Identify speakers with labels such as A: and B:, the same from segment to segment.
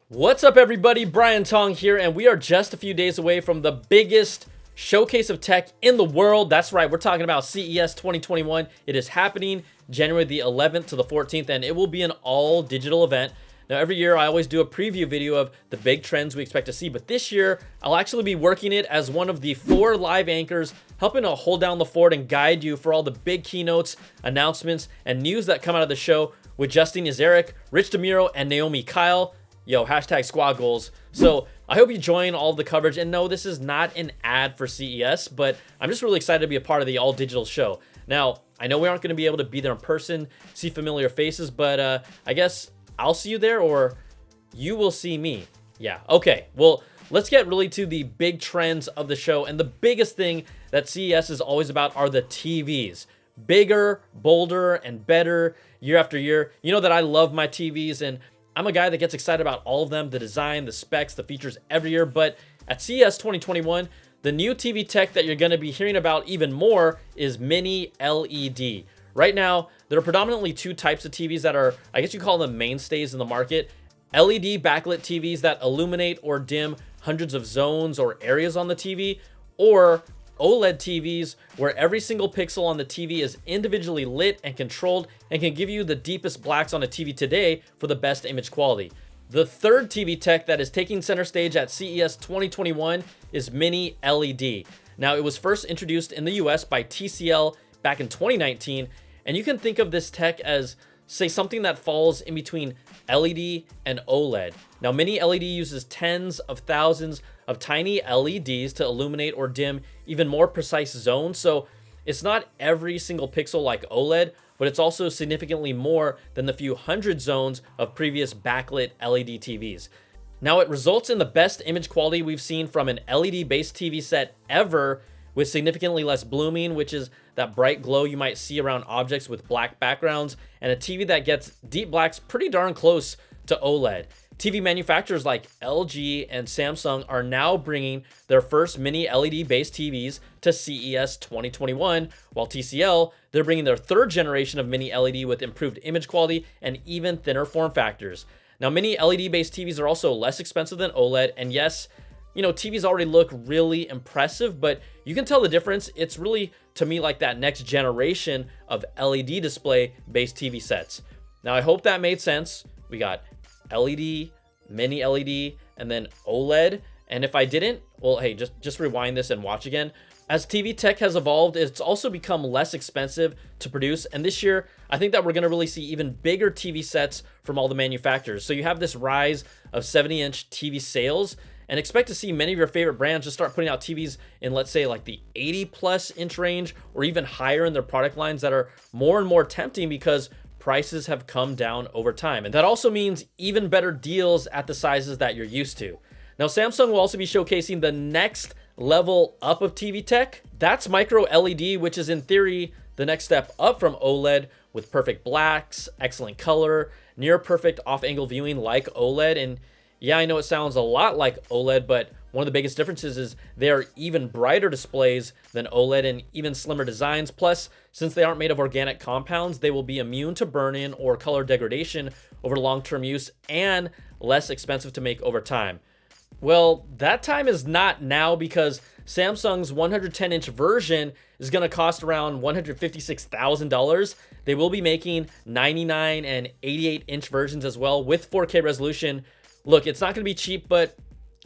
A: What's up, everybody? Brian Tong here, and we are just a few days away from the biggest showcase of tech in the world. That's right, we're talking about CES 2021. It is happening January the 11th to the 14th, and it will be an all-digital event. Now, every year I always do a preview video of the big trends we expect to see, but this year I'll actually be working it as one of the 4 live anchors, helping to hold down the fort and guide you for all the big keynotes, announcements, and news that come out of the show with Justin Yazarek, Rich DeMuro, and Naomi Kyle. Yo, hashtag squad goals. So I hope you join all of the coverage. And no, this is not an ad for CES, but I'm just really excited to be a part of the all digital show. Now, I know we aren't going to be able to be there in person, see familiar faces, but I guess I'll see you there or you will see me. Yeah, okay. Well, let's get really to the big trends of the show. And the biggest thing that CES is always about are the TVs. Bigger, bolder, and better year after year. You know that I love my TVs, and I'm a guy that gets excited about all of them, the design, the specs, the features every year. But at CES 2021, the new TV tech that you're going to be hearing about even more is mini LED. Right now, there are predominantly 2 types of TVs that are, I guess you call them mainstays in the market. LED backlit TVs that illuminate or dim hundreds of zones or areas on the TV, or OLED TVs where every single pixel on the TV is individually lit and controlled and can give you the deepest blacks on a TV today for the best image quality. The third TV tech that is taking center stage at CES 2021 is mini LED. Now, it was first introduced in the US by TCL back in 2019, and you can think of this tech as, say, something that falls in between LED and OLED. Now, mini LED uses tens of thousands of tiny LEDs to illuminate or dim even more precise zones. So it's not every single pixel like OLED, but it's also significantly more than the few hundred zones of previous backlit LED TVs. Now, it results in the best image quality we've seen from an LED-based TV set ever, with significantly less blooming, which is that bright glow you might see around objects with black backgrounds, and a TV that gets deep blacks pretty darn close to OLED. TV manufacturers like LG and Samsung are now bringing their first mini LED-based TVs to CES 2021, while TCL, they're bringing their 3rd generation of mini LED with improved image quality and even thinner form factors. Now, mini LED-based TVs are also less expensive than OLED, and yes, you know, TVs already look really impressive, but you can tell the difference. It's really, to me, like that next generation of LED display-based TV sets. Now, I hope that made sense. We got LED, mini LED, and then OLED. And if I didn't, well, hey, just rewind this and watch again. As TV tech has evolved, it's also become less expensive to produce. And this year, I think that we're going to really see even bigger TV sets from all the manufacturers. So you have this rise of 70-inch TV sales, and expect to see many of your favorite brands just start putting out TVs in, let's say, like the 80+ inch range or even higher in their product lines that are more and more tempting because prices have come down over time. And that also means even better deals at the sizes that you're used to. Now, Samsung will also be showcasing the next level up of TV tech. That's micro LED, which is in theory the next step up from OLED, with perfect blacks, excellent color, near perfect off-angle viewing like OLED. And yeah, I know it sounds a lot like OLED, but one of the biggest differences is they are even brighter displays than OLED and even slimmer designs. Plus, since they aren't made of organic compounds, they will be immune to burn-in or color degradation over long-term use and less expensive to make over time. Well, that time is not now, because Samsung's 110-inch version is going to cost around $156,000. They will be making 99 and 88-inch versions as well with 4K resolution. Look, it's not going to be cheap, but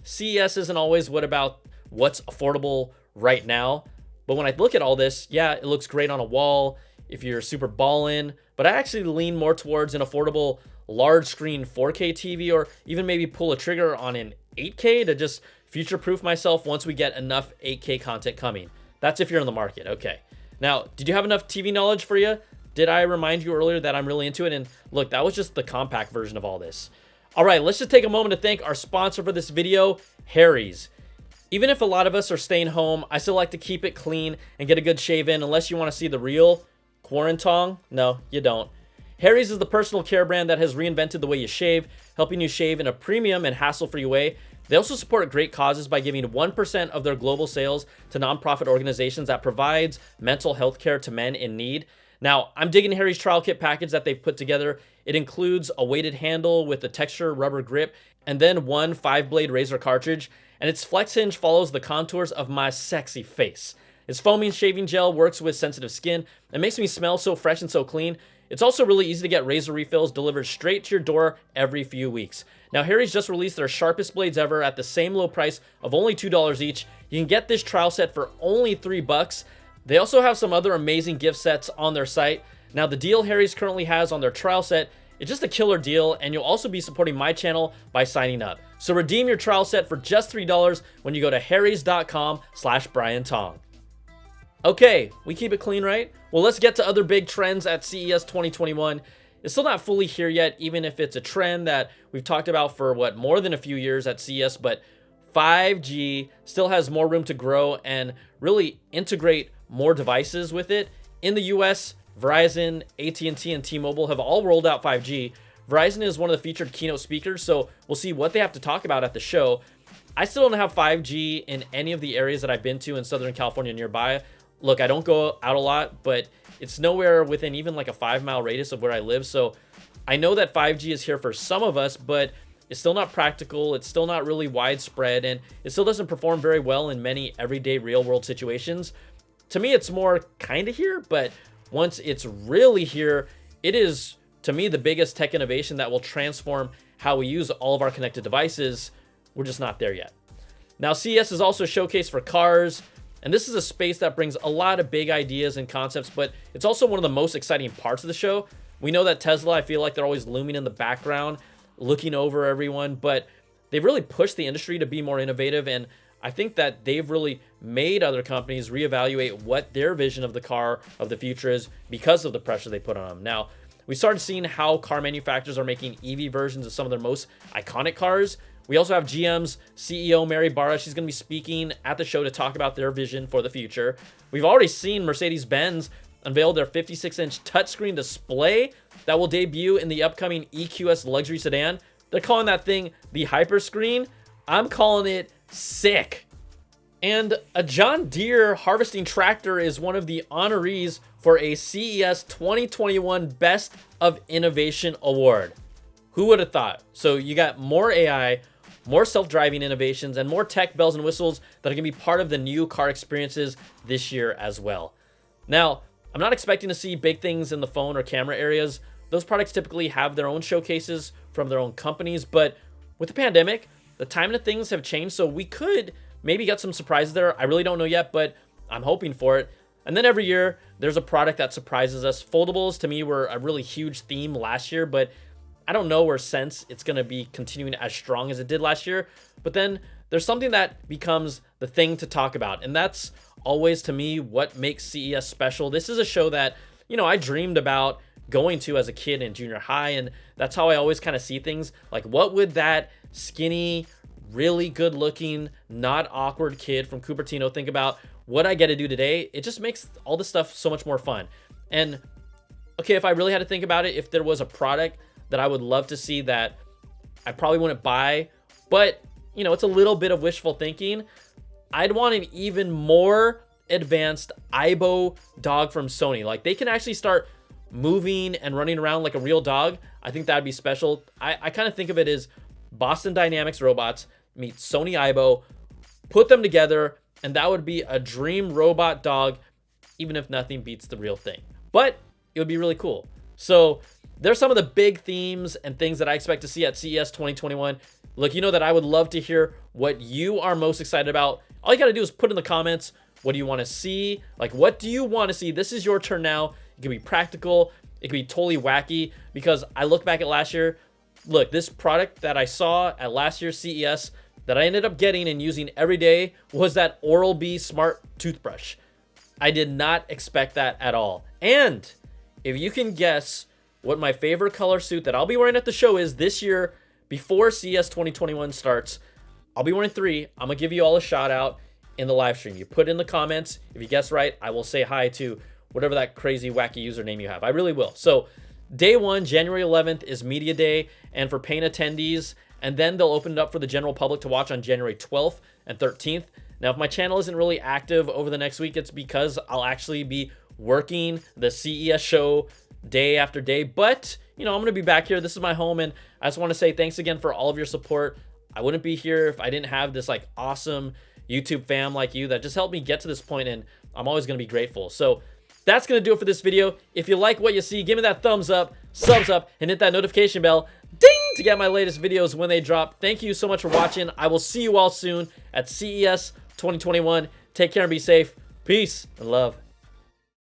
A: CES isn't always what's affordable right now. But when I look at all this, yeah, it looks great on a wall if you're super ballin', but I actually lean more towards an affordable large screen 4K TV, or even maybe pull a trigger on an 8K to just future-proof myself once we get enough 8K content coming. That's if you're in the market. Okay. Now, did you have enough TV knowledge for you? Did I remind you earlier that I'm really into it? And look, that was just the compact version of all this. All right, let's just take a moment to thank our sponsor for this video, Harry's. Even if a lot of us are staying home, I still like to keep it clean and get a good shave in, unless you want to see the real Quarantong. No, you don't. Harry's is the personal care brand that has reinvented the way you shave, helping you shave in a premium and hassle-free way. They also support great causes by giving 1% of their global sales to nonprofit organizations that provides mental health care to men in need. Now, I'm digging Harry's trial kit package that they've put together. It includes a weighted handle with a texture rubber grip and then one 5-blade razor cartridge, and its flex hinge follows the contours of my sexy face. Its foaming shaving gel works with sensitive skin and makes me smell so fresh and so clean. It's also really easy to get razor refills delivered straight to your door every few weeks. Now, Harry's just released their sharpest blades ever at the same low price of only $2 each. You can get this trial set for only $3. They also have some other amazing gift sets on their site. Now, the deal Harry's currently has on their trial set is just a killer deal, and you'll also be supporting my channel by signing up. So redeem your trial set for just $3 when you go to harrys.com/BrianTong. Okay, we keep it clean, right? Well, let's get to other big trends at CES 2021. It's still not fully here yet, even if it's a trend that we've talked about for, more than a few years at CES, but 5G still has more room to grow and really integrate more devices with it. In the US, Verizon, AT&T, and T-Mobile have all rolled out 5G. Verizon is one of the featured keynote speakers, so we'll see what they have to talk about at the show. I still don't have 5G in any of the areas that I've been to in Southern California nearby. Look, I don't go out a lot, but it's nowhere within even like a 5-mile radius of where I live. So I know that 5G is here for some of us, but it's still not practical. It's still not really widespread, and it still doesn't perform very well in many everyday real world situations. To me, it's more kind of here, but once it's really here, it is, to me, the biggest tech innovation that will transform how we use all of our connected devices. We're just not there yet. Now, CES is also a showcase for cars. And this is a space that brings a lot of big ideas and concepts, but it's also one of the most exciting parts of the show. We know that Tesla, I feel like they're always looming in the background, looking over everyone, but they've really pushed the industry to be more innovative. And I think that they've really made other companies reevaluate what their vision of the car of the future is because of the pressure they put on them. Now, we started seeing how car manufacturers are making EV versions of some of their most iconic cars. We also have GM's CEO, Mary Barra. She's going to be speaking at the show to talk about their vision for the future. We've already seen Mercedes-Benz unveil their 56-inch touchscreen display that will debut in the upcoming EQS luxury sedan. They're calling that thing the Hyperscreen. I'm calling it sick. And a John Deere harvesting tractor is one of the honorees for a CES 2021 Best of Innovation Award. Who would have thought? So you got more AI, more self-driving innovations, and more tech bells and whistles that are going to be part of the new car experiences this year as well. Now, I'm not expecting to see big things in the phone or camera areas. Those products typically have their own showcases from their own companies, but with the pandemic, the timing of things have changed, so we could maybe get some surprises there. I really don't know yet, but I'm hoping for it. And then every year, there's a product that surprises us. Foldables, to me, were a really huge theme last year, but I don't know where since it's going to be continuing as strong as it did last year. But then there's something that becomes the thing to talk about. And that's always, to me, what makes CES special. This is a show that, I dreamed about going to as a kid in junior high. And that's how I always kind of see things. Like, what would that skinny, really good looking, not awkward kid from Cupertino think about what I get to do today? It just makes all this stuff so much more fun. And okay, if I really had to think about it, if there was a product that I would love to see that I probably wouldn't buy, but it's a little bit of wishful thinking, I'd want an even more advanced Aibo dog from Sony. Like, they can actually start moving and running around like a real dog. I think that'd be special. I kind of think of it as Boston Dynamics robots meet Sony Aibo, put them together, and that would be a dream robot dog, even if nothing beats the real thing. But it would be really cool. So there's some of the big themes and things that I expect to see at CES 2021. Look, that I would love to hear what you are most excited about. All you got to do is put in the comments, what do you want to see? Like, what do you want to see? This is your turn now. It could be practical. It could be totally wacky, because I look back at last year. Look, this product that I saw at last year's CES that I ended up getting and using every day was that Oral-B Smart Toothbrush. I did not expect that at all. And if you can guess what my favorite color suit that I'll be wearing at the show is this year before CES 2021 starts, I'll be wearing 3. I'm going to give you all a shout out in the live stream. You put in the comments. If you guess right, I will say hi to whatever that crazy, wacky username you have. I really will. So day 1, January 11th, is Media Day, and for paying attendees, and then they'll open it up for the general public to watch on January 12th and 13th. Now, if my channel isn't really active over the next week, it's because I'll actually be working the CES show day after day, but I'm going to be back here. This is my home, and I just want to say thanks again for all of your support. I wouldn't be here if I didn't have this like awesome YouTube fam like you that just helped me get to this point, and I'm always going to be grateful. So that's going to do it for this video. If you like what you see, give me that thumbs up, subs up, and hit that notification bell, ding, to get my latest videos when they drop. Thank you so much for watching. I will see you all soon at CES 2021. Take care and be safe. Peace and love.